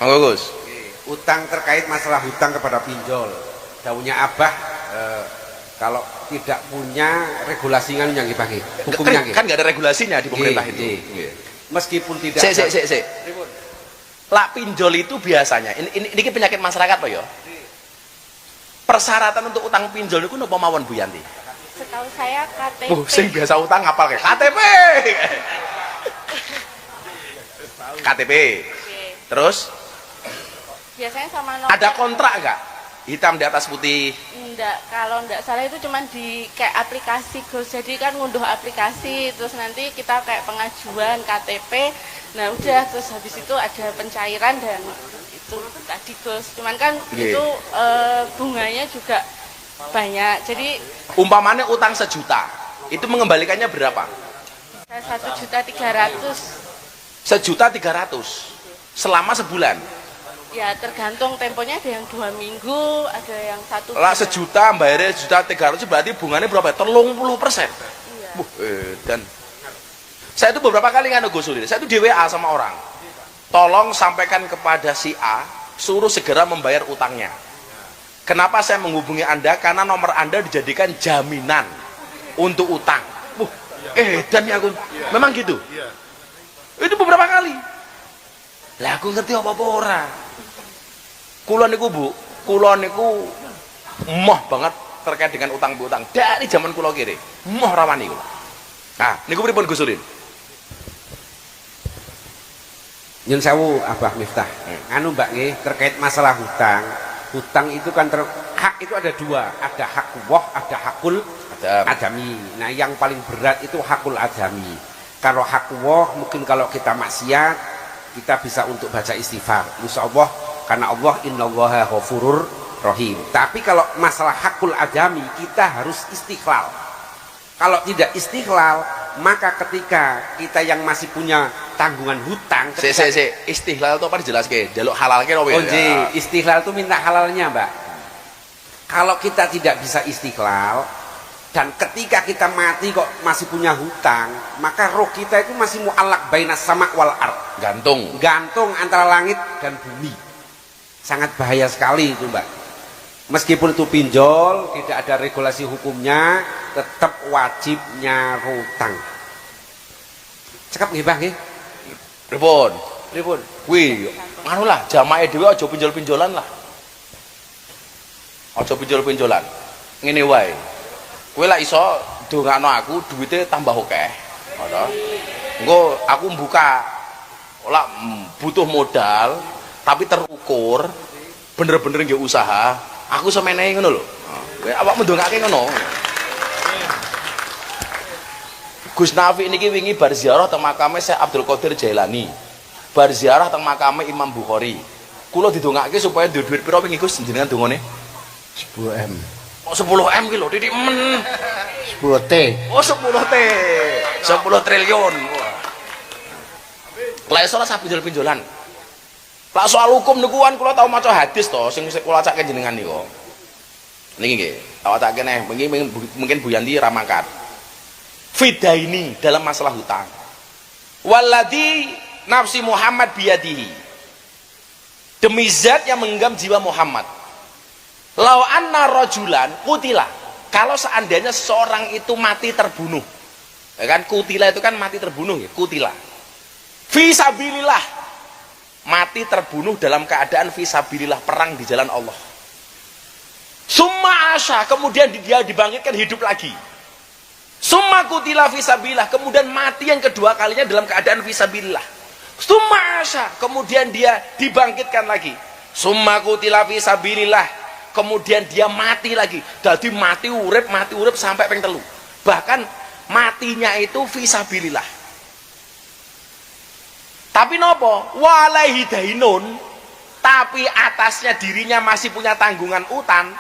Monggo Gus. Utang terkait masalah hutang kepada pinjol. Daunya Abah kalau tidak punya regulasinya yang dibagi. Hukumnya Kan nggak ada regulasinya di pemerintah itu. Nggih. Meskipun tidak Sik. Lak pinjol itu biasanya ini penyakit masyarakat loh ya. Persyaratan untuk utang pinjol itu napa mawon Bu Yanti? Setahu saya KTP. Sing biasa utang ngapal kayak KTP. KTP. Terus Biasanya sama nomor. ada kontrak nggak? Hitam di atas putih. Enggak, kalau enggak salah itu cuma di kayak aplikasi Gus. Jadi kan ngunduh aplikasi, terus nanti kita kayak pengajuan KTP. Nah udah, terus habis itu ada pencairan dan itu tadi Gus. Cuman kan itu bunganya juga banyak. Jadi Umpamanya utang 1 juta, itu mengembalikannya berapa? 1.300.000. 1.300.000 selama sebulan. Ya tergantung temponya, ada yang 2 minggu, ada yang 1 Lah bulan. 1 juta bayarnya 1.300.000 berarti bunganya berapa? 30%. Iya. Dan saya itu beberapa kali kan Gus Uli, saya itu di WA sama orang. Tolong sampaikan kepada si A, suruh segera membayar utangnya. Kenapa saya menghubungi Anda? Karena nomor Anda dijadikan jaminan untuk utang. Dan ya aku memang gitu. Itu beberapa kali. Lah aku ngerti apa-apa ora. Kula niku Bu, kula niku moh banget terkait dengan utang piutang dari zaman kula kiri. Moh rawani kula. Nah, niku pripun Gus Udin? Nyun sewu Abah Miftah. Anu Mbak nggih, terkait masalah hutang. Hutang itu kan hak itu ada 2, ada hak Allah, ada hakul adami. Nah, yang paling berat itu hakul adami. Kalau hak Allah mungkin kalau kita maksiat kita bisa untuk baca istighfar. Insyaallah karena Allah innallaha ghafurur rahim. Tapi kalau masalah hakul adami kita harus istiqlal. Kalau tidak istiqlal, maka ketika kita yang masih punya tanggungan hutang, istihlal itu apa dijelaske? Jaluk halal ke opo ya? Istiqlal itu minta halalnya, Mbak. Kalau kita tidak bisa istiqlal dan ketika kita mati kok masih punya hutang, maka roh kita itu masih mu'allaq bainas sama wal ard. Gantung antara langit dan bumi. Sangat bahaya sekali itu, Mbak. Meskipun itu pinjol, tidak ada regulasi hukumnya, tetap wajib nyarutang. Cekap nggih, Bang nggih? Pripun? Pripun? Kuwi anu lah, jamaah dhewe aja pinjol-pinjolan lah. Aja pinjol-pinjolan. Ngene wae. Kowe lak iso ndongakno aku duwite tambah akeh. Ngono. Engko aku buka lak butuh modal tapi terukur, bener-bener nggih usaha, aku semenehi ngono lho. Kowe awakmu ndongake ngono. Gus Nafi niki wingi bar ziarah teng makame Syekh Abdul Qadir Jailani. Bar ziarah teng makame Imam Bukhari. Kula didongake supaya duwe-duwe pira wingi Gus jenengan dongane? 10M. Oh 10M ki lho, titik men. 10T. Oh 10T. 10 triliun. Lah iso lah pinjol-pinjolan. Lah soal hukum niku kan kula tau maca hadis to sing kula cake jenengan niku. Niki nggih, tak wacake neh, mungkin Bu Yanti ra mangkat. Fidaini dalam masalah hutang. Walladzi nafsi Muhammad biyadihi. Demi zat yang menggenggam jiwa Muhammad. Lau anna rajulan kutila. Kalau seandainya seorang itu mati terbunuh. Ya kan kutila itu kan mati terbunuh ya, kutila. Fisabilillah. Mati terbunuh dalam keadaan fisabilillah, perang di jalan Allah. Summa asya, kemudian dia dibangkitkan hidup lagi. Summa kutila fisabilillah, kemudian mati yang kedua kalinya dalam keadaan fisabilillah. Summa asya, kemudian dia dibangkitkan lagi. Summa kutila fisabilillah, kemudian dia mati lagi. Jadi mati urip sampai ping 3. Bahkan matinya itu fisabilillah. Tapi nopo? Walaihi dainun, tapi atasnya dirinya masih punya tanggungan utang.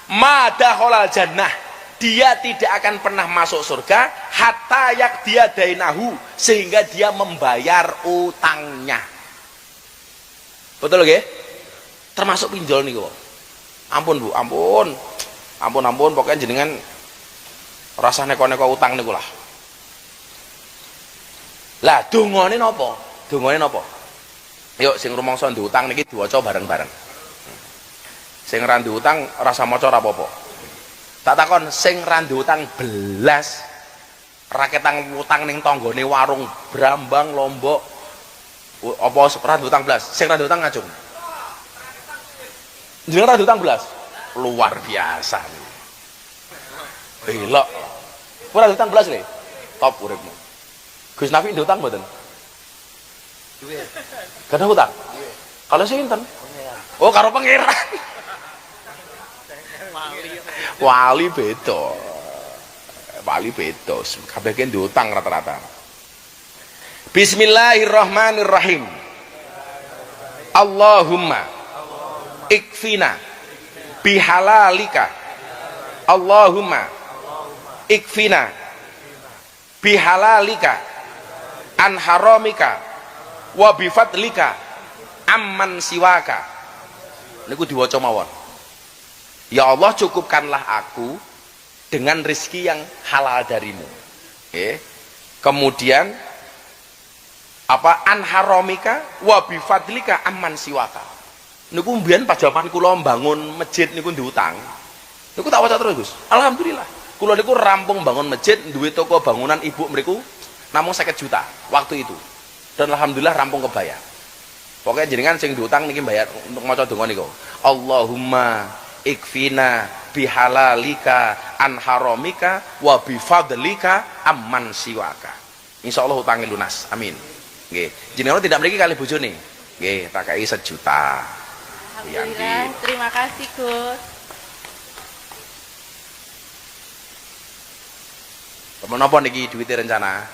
Madakhalal jannah, dia tidak akan pernah masuk surga hatta yak dia dainahu, sehingga dia membayar utangnya. Betul nggih? Termasuk pinjol niku. Ampun Bu, ampun. Ampun pokoknya jenengan rasa neko-neko utang niku lah. Lah dongane napa? Dongane napa? Yuk sing rumangsa ndutang niki diwaca bareng-bareng. Sing ra ndutang rasa maca ora apa-apa. Tak takon sing ra ndutang belas raketang utang ning tanggane warung Brambang Lombok apa ra ndutang belas? Sing ra ndutang ngajung. Jenengan ra ndutang belas? Luar biasa. Belok. Ora ndutang belas lho. Top uripmu. Gus Nafi ndutang mboten? Kada utang? Kalau sinten? Oh, karo pangeran. Wali beda. Wali beda. Kabeh ki ndutang rata-rata. Bismillahirrahmanirrahim. Allahumma ikfina bihalalika. Allahumma ikfina bihalalika an haramika wa bifadlika amman siwaka. Niku diwaca mawon. Ya Allah, cukupkanlah aku dengan rezeki yang halal darimu. Kemudian apa an haramika wa bifadlika amman siwaka. Niku mbiyen pas jaman kula mbangun masjid niku diutang. Niku tak waca terus, Gus. Alhamdulillah. Kula niku rampung bangun masjid, duwe toko bangunan ibu mriku namung 50 juta waktu itu. Dan alhamdulillah rampung kebayar. Pokoknya jenengan sing diutang niki bayar untuk maca donga niku. Allahumma ikfina bihalalika an haramika wa bifadlika amman siwaka. Insyaallah utange lunas. Amin. Nggih. Jenengan tidak mriki kali bojone. Nggih, tak kei 1 juta. Alhamdulillah, terima kasih Gus. Menapa niki duwite rencana?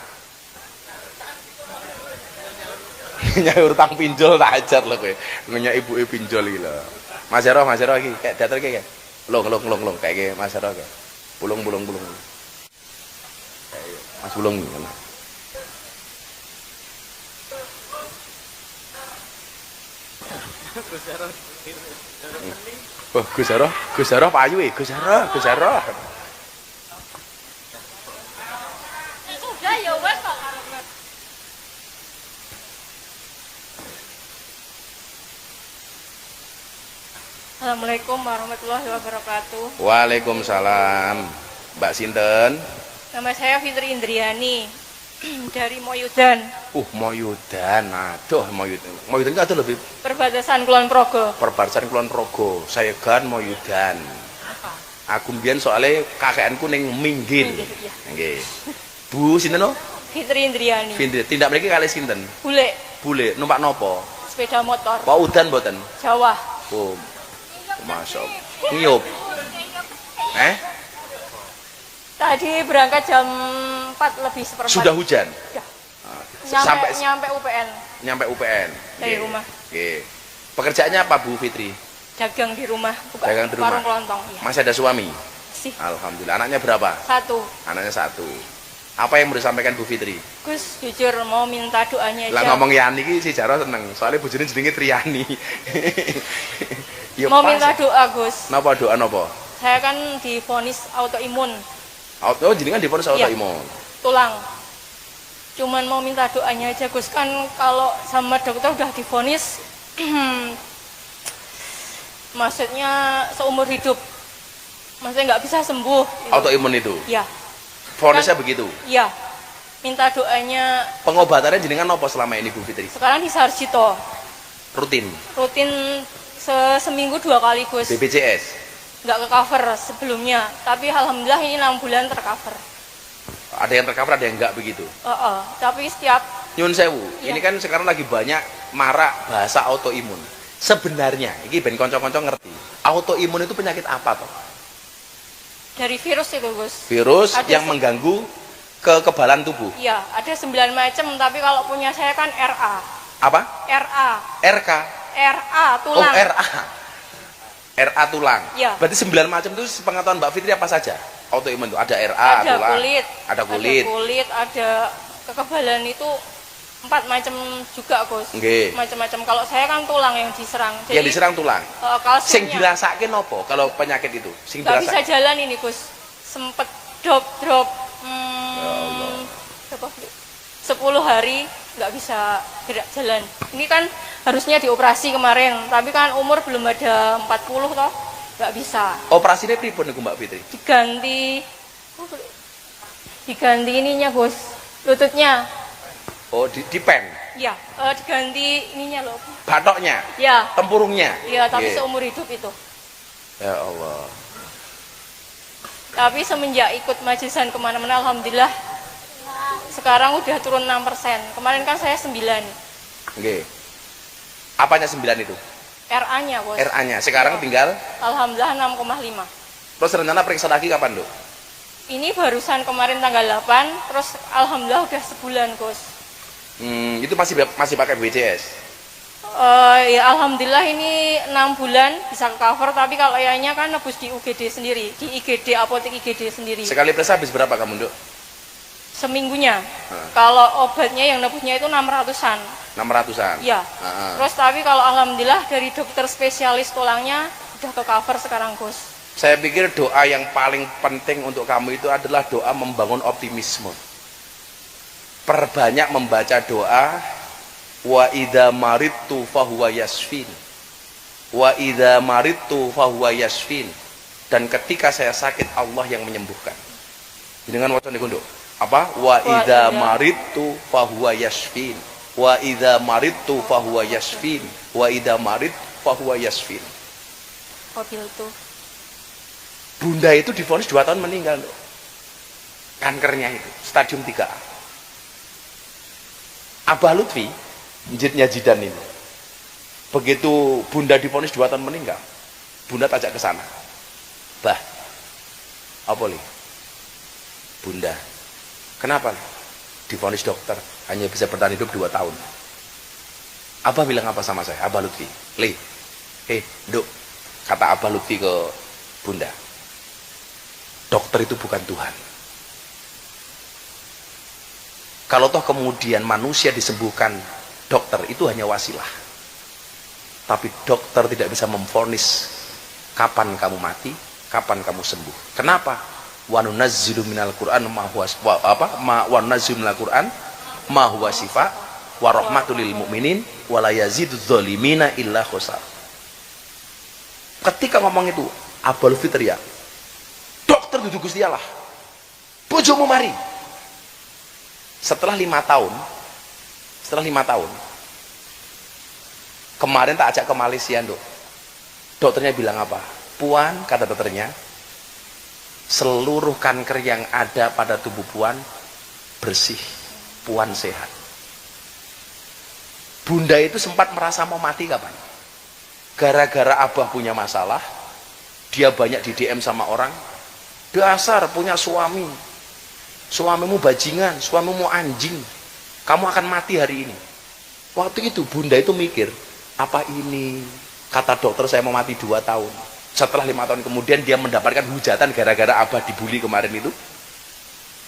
Nyaur utang pinjol tak ajar lho kowe. Ngenyek ibuke pinjol iki lho. Mas Hero iki kayak dater iki. Lung kayak iki Mas Hero kayak. Bulung. Mas Bulung ngono. Oh, Gus Hero payu e, Gus Hero. Sudah ya wes kok. Assalamualaikum warahmatullahi wabarakatuh. Waalaikumsalam. Mbak sinten? Nama saya Fitri Indriani dari Moyudan. Moyudan. Aduh, Moyudan. Moyudan itu ada lebih Perbatasan Kulon Progo. perbatasan Kulon Progo. Saya kan Moyudan. Aku mbiyen soalnya kakekku ning Minggil. Iya. Nggih. Bu sinten no? Fitri Indriani. Fitri. Tindak mriki kalih sinten? Bule, Numpak nopo? sepeda motor. Pak udan mboten? Jawa. Oh. Masya Allah. Ngiyup. Tadi berangkat jam 4 lebih seperempat. Sudah hujan? Nyampe, Sampai nyampe UPN dari Nggih. rumah. Nggih. Pekerjaannya apa Bu Fitri? Dagang di rumah, buka Dagang di rumah. warung kelontong. Iya. Masih ada suami? Sih. Alhamdulillah. Anaknya berapa? 1. Anaknya 1. Apa yang mau disampaikan Bu Fitri? Gus, jujur mau minta doanya Lah aja. ngomong Yani ki si Jaro seneng. Soalnya bojone jenenge Triani. Ya Mau pas. minta doa, Gus. Napa doa napa? Saya kan divonis autoimun Oh, jenengan divonis Iya. autoimun. tulang. Cuman mau minta doanya aja, Gus. Kan kalau sama dokter udah divonis maksudnya seumur hidup. Maksudnya nggak bisa sembuh. Gitu. Autoimun itu. Ya, Vonisnya begitu. iya. Minta doanya. Pengobatannya jenengan napa selama ini Bu Fitri? Sekarang di Sarjito. Rutin. Rutin seminggu 2 kali, Gus. BPJS. Nggak ke cover sebelumnya, tapi alhamdulillah ini 6 bulan tercover. Ada yang tercover, ada yang enggak begitu. Tapi setiap Nyun sewu, Iya. ini kan sekarang lagi banyak marak bahasa autoimun. Sebenarnya, ini ben konco-konco ngerti. Autoimun itu penyakit apa toh? dari virus itu, Gus. Virus Ada yang mengganggu kekebalan tubuh. Iya, ada 9 macam, tapi kalau punya saya kan RA. Apa? RA. RK. RA Oh, tulang. RA. RA tulang. Iya. Berarti 9 macam itu pengetahuan Mbak Fitri apa saja? Autoimun itu ada RA Ada tulang. kulit. Ada kulit. Ada kulit, ada kekebalan itu 4 macam juga, Gus. Nggih. Macam-macam. Kalau saya kan tulang yang diserang. Yang diserang tulang. Sing kalsiumnya dirasake nopo kalau penyakit itu? Sing nggak bisa dirasake. jalan ini, Gus. Sempet drop. Allah. Berapa? 10 hari nggak bisa gerak jalan. Ini kan harusnya dioperasi kemarin, tapi kan umur belum ada 40 toh, nggak bisa. Operasinya pripun niku Mbak Fitri? Diganti ininya Gus, lututnya. Oh, di pen. Ya, diganti ininya loh. Batoknya, Ya, tempurungnya. ya, tapi Nggih. seumur hidup itu. Ya Allah. Tapi semenjak ikut majelis kemana-mana, alhamdulillah sekarang udah turun 6%. Kemarin kan saya 9. Nggih. Apanya 9 itu? RA-nya, Bos. RA-nya. Sekarang tinggal Alhamdulillah 6,5. terus rencana periksa lagi kapan, Dok? Ini barusan kemarin tanggal 8, terus alhamdulillah udah sebulan, Gus. Itu masih pakai BPJS. Ya alhamdulillah ini 6 bulan bisa ke cover, tapi kalau ayahnya kan nebus di UGD sendiri, di IGD, apotek IGD sendiri. Sekali periksa habis berapa kamu, Dok? Seminggunya. Kalau obatnya yang nebusnya itu 600-an. 600-an. Ya. Terus tapi kalau alhamdulillah dari dokter spesialis tulangnya udah ke cover sekarang, Gus. Saya pikir doa yang paling penting untuk kamu itu adalah doa membangun optimisme. Perbanyak membaca doa wa idza maridtu fahuwa yasfin. Wa idza maridtu fahuwa yasfin. Dan ketika saya sakit Allah yang menyembuhkan. Dengan waca niku, Nduk. Apa? Wa idza maridtu fahuwa yasfin. Wa idza maridtu fahuwa yasfin. Wa idza marid fahuwa yasfin. Mobil tuh. Bunda itu divonis 2 tahun meninggal, Nduk. Kankernya itu stadium 3A. Abah Lutfi njitnya Jidan ini. Begitu Bunda divonis 2 tahun meninggal, Bunda tajak ke sana. Bah, apa li? Bunda, kenapa li? Divonis dokter hanya bisa bertahan hidup 2 tahun. Abah bilang apa sama saya? Abah Lutfi, li, Nduk, kata Abah Lutfi ke Bunda, dokter itu bukan Tuhan. Kalau toh kemudian manusia disembuhkan dokter, itu hanya wasilah. Tapi dokter tidak bisa memvonis kapan kamu mati, kapan kamu sembuh. Kenapa? Wa nunazzilu minal Qur'an ma huwa wa nunazzilu minal Qur'an ma huwa syifa wa rahmatul lil mu'minin wa la yazidudz zalimina illa khusar. Ketika ngomong itu, Abul Fitri ya, dokter duduk Gusti Allah. Bojomu mari. Setelah 5 tahun, kemarin tak ajak ke Malaysia, Dok. Dokternya bilang apa? Puan, kata dokternya, seluruh kanker yang ada pada tubuh Puan bersih, Puan sehat. Bunda itu sempat merasa mau mati kapan? Gara-gara Abah punya masalah, dia banyak di DM sama orang, dasar punya suami, suamimu bajingan, suamimu anjing, kamu akan mati hari ini. Waktu itu Bunda itu mikir, apa ini? Kata dokter saya mau mati 2 tahun. Setelah 5 tahun kemudian dia mendapatkan hujatan gara-gara Abah dibully kemarin itu.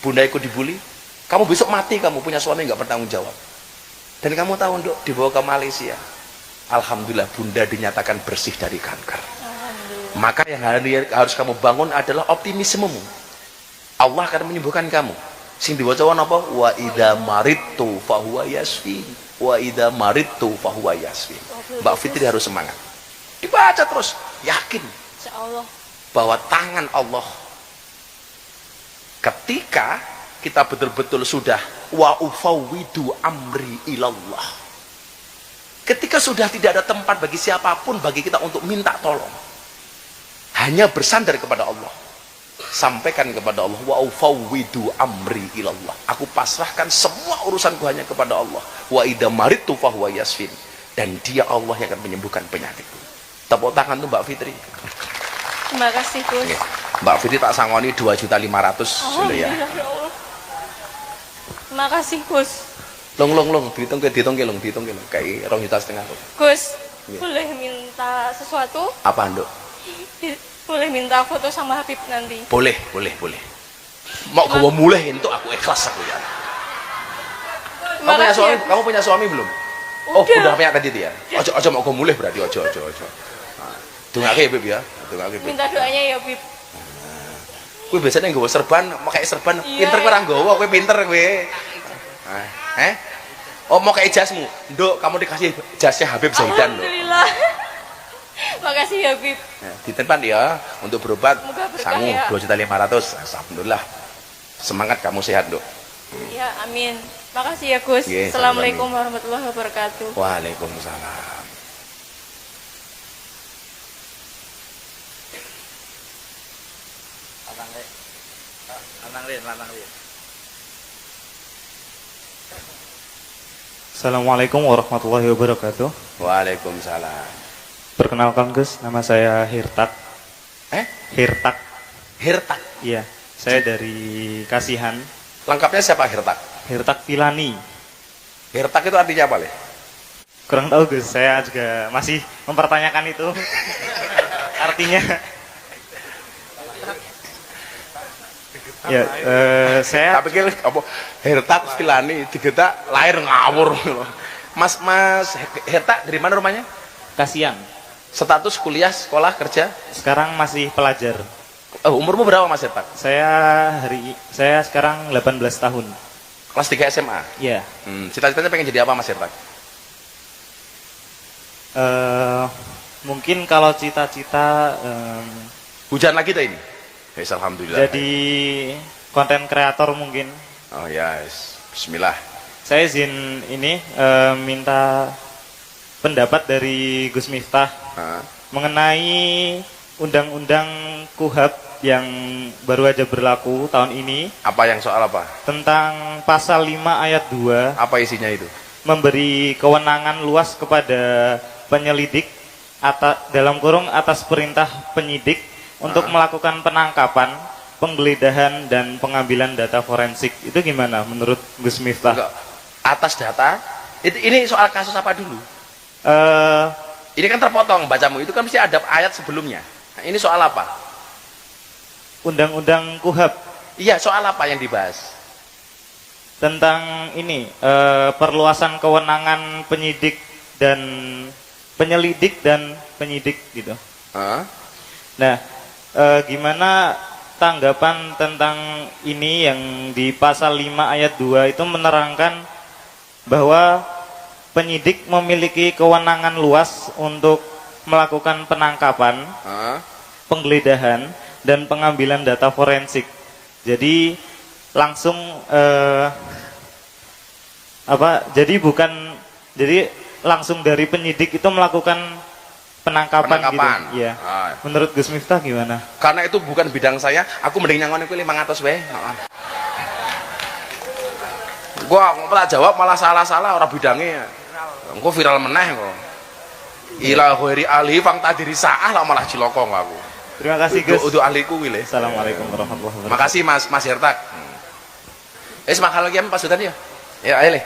Bunda ikut dibully, kamu besok mati, kamu punya suami nggak bertanggung jawab. Dan kamu tahu, Dok, dibawa ke Malaysia. Alhamdulillah Bunda dinyatakan bersih dari kanker. Maka yang harus kamu bangun adalah optimismemu. Allah akan menyembuhkan kamu. Sing diwaca apa? Wa idza maridtu fahuwa yasfin. Wa idza maridtu fahuwa yasfin. Mbak Fitri harus semangat. Dibaca terus, yakin Insyaallah bahwa tangan Allah ketika kita betul-betul sudah wa ufawwidu amri ilallah. Ketika sudah tidak ada tempat bagi siapapun bagi kita untuk minta tolong. Hanya bersandar kepada Allah. Sampaikan kepada Allah, wa ufawwidu amri ilallah. Aku pasrahkan semua urusanku hanya kepada Allah. Wa idza maridtu fahuwa yasfin. Dan dia Allah yang akan menyembuhkan penyakitku. Tepuk tangan tuh Mbak Fitri. terima kasih, Gus. Oke. Mbak Fitri tak sangoni 2.500.000 sudah ya. Terima kasih, Gus. Long dihitung ke long kayak 2,5 juta. Gus, boleh minta sesuatu? Apa, Nduk? Boleh minta foto sama Habib nanti? Boleh. Mau gue mulai untuk aku ikhlas aku ya. Kamu punya suami belum? Oh, udah punya tadi dia. Ojo mau gue mulai berarti ojo. Dongake ya, Bib ya. Minta doanya ya, Bib. Kowe biasanya nggawa serban, pakai serban Iya, pinter kowe ora nggawa, kowe pinter kowe. Oh mau ke ijazmu? Nduk, kamu dikasih ijazah Habib Zaidan loh. Alhamdulillah. Makasih ya, Bib. Ditempan ya untuk berobat. Semoga berkah Sangu ya. 2.500.000. Alhamdulillah. Semangat kamu sehat, Nduk. Ya, amin. Makasih ya, Gus. Iya, Assalamualaikum warahmatullahi wabarakatuh. Waalaikumsalam. Lanang le. Assalamualaikum warahmatullahi wabarakatuh. Waalaikumsalam. Perkenalkan Gus, nama saya Hirtak. Hirtak. Hirtak. Iya, saya dari Kasihan. Lengkapnya siapa Hirtak? Hirtak Filani. Hirtak itu artinya apa, Le? Kurang tahu Gus, saya juga masih mempertanyakan itu. Artinya. Ya, saya Tak pikir apa Hirtak Filani digetak lahir ngawur loh. Mas Hirtak dari mana rumahnya? Kasihan. Status kuliah, sekolah, kerja? Sekarang masih pelajar. Umurmu berapa Mas Hirtak? Saya sekarang 18 tahun. Kelas 3 SMA. Iya. Cita-citanya pengen jadi apa Mas Hirtak? Mungkin kalau cita-cita Hujan lagi tuh ini. Yes, alhamdulillah. jadi konten kreator mungkin. Oh ya, yes. Bismillah. Saya izin ini minta pendapat dari Gus Miftah mengenai undang-undang KUHAP yang baru aja berlaku tahun ini. Apa yang soal apa? Tentang pasal 5 ayat 2. Apa isinya itu? Memberi kewenangan luas kepada penyelidik dalam kurung atas perintah penyidik untuk melakukan penangkapan, penggeledahan dan pengambilan data forensik. Itu gimana menurut Gus Miftah? Enggak. Atas data ini soal kasus apa dulu? Ini kan terpotong bacamu, itu kan mesti ada ayat sebelumnya. Nah, ini soal apa? Undang-undang KUHAP. Iya, soal apa yang dibahas? Tentang ini perluasan kewenangan penyelidik dan penyidik gitu. Nah, gimana tanggapan tentang ini yang di pasal 5 ayat 2 itu menerangkan bahwa penyidik memiliki kewenangan luas untuk melakukan penangkapan, penggeledahan dan pengambilan data forensik. Jadi langsung jadi langsung dari penyidik itu melakukan penangkapan. Gitu. Ya. Menurut Gus Miftah gimana? Karena itu bukan bidang saya, aku mending nyangon iku 500 wae. Gua tak jawab malah salah-salah orang bidangnya. Engko viral meneh kok. Ila ghairi ahli fang tadiri saah lah malah ciloko aku. Terima kasih Gus. Untuk ahliku wile. Assalamualaikum warahmatullahi wabarakatuh. Makasih Mas Hirtak. Semangat lagi Pak Sudan ya. Ya, ayo Le.